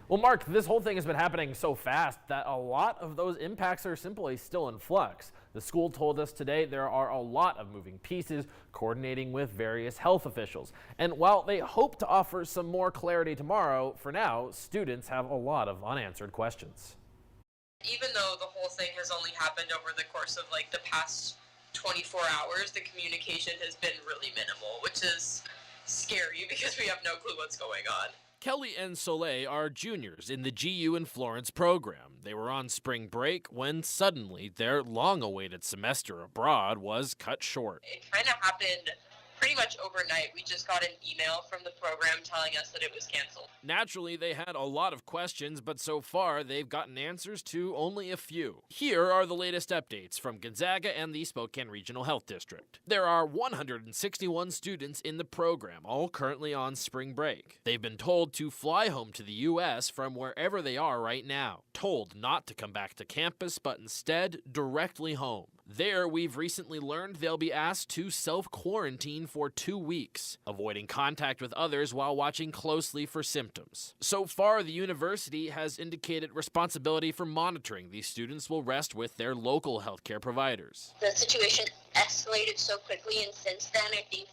Well, Mark, this whole thing has been happening so fast that a lot of those impacts are simply still in flux. The school told us today there are a lot of moving pieces, coordinating with various health officials. And while they hope to offer some more clarity tomorrow, for now, students have a lot of unanswered questions. Even though the whole thing has only happened over the course of like the past 24 hours, the communication has been really minimal, which is scary because we have no clue what's going on. Kelly and Soleil are juniors in the GU in Florence program. They were on spring break when suddenly their long-awaited semester abroad was cut short. It kind of happened pretty much overnight. We just got an email from the program telling us that it was canceled. Naturally, they had a lot of questions, but so far they've gotten answers to only a few. Here are the latest updates from Gonzaga and the Spokane Regional Health District. There are 161 students in the program, all currently on spring break. They've been told to fly home to the U.S. from wherever they are right now. Told not to come back to campus, but instead directly home. There, we've recently learned they'll be asked to self-quarantine for 2 weeks, avoiding contact with others while watching closely for symptoms. So far, the university has indicated responsibility for monitoring these students will rest with their local healthcare providers. The situation escalated so quickly, and since then, I think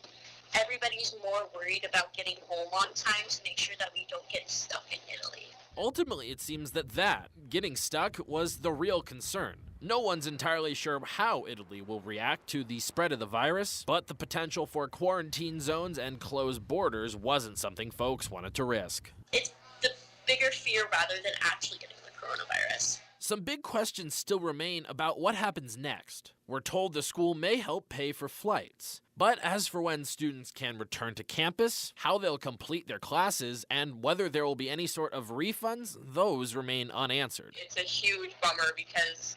everybody's more worried about getting home on time to make sure that we don't get stuck in Italy. Ultimately, it seems that getting stuck, was the real concern. No one's entirely sure how Italy will react to the spread of the virus, but the potential for quarantine zones and closed borders wasn't something folks wanted to risk. It's the bigger fear rather than actually getting the coronavirus. Some big questions still remain about what happens next. We're told the school may help pay for flights. But as for when students can return to campus, how they'll complete their classes, and whether there will be any sort of refunds, those remain unanswered. It's a huge bummer because,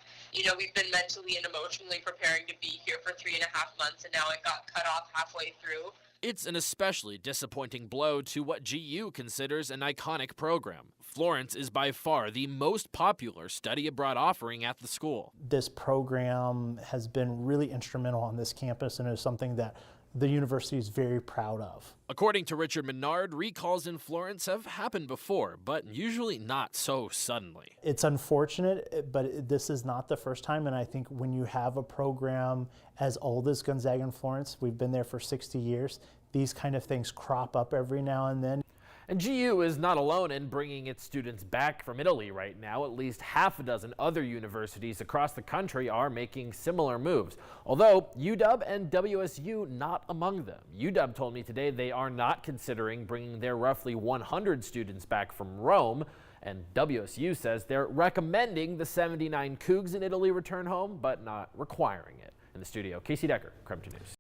we've been mentally and emotionally preparing to be here for 3.5 months, and now it got cut off halfway through. It's an especially disappointing blow to what GU considers an iconic program. Florence is by far the most popular study abroad offering at the school. This program has been really instrumental on this campus and is something that the university is very proud of. According to Richard Menard, recalls in Florence have happened before, but usually not so suddenly. It's unfortunate, but this is not the first time, and I think when you have a program as old as Gonzaga and Florence, we've been there for 60 years, these kind of things crop up every now and then. And GU is not alone in bringing its students back from Italy right now. At least half a dozen other universities across the country are making similar moves, although UW and WSU not among them. UW told me today they are not considering bringing their roughly 100 students back from Rome, and WSU says they're recommending the 79 Cougs in Italy return home, but not requiring it. In the studio, Casey Decker, Creme News.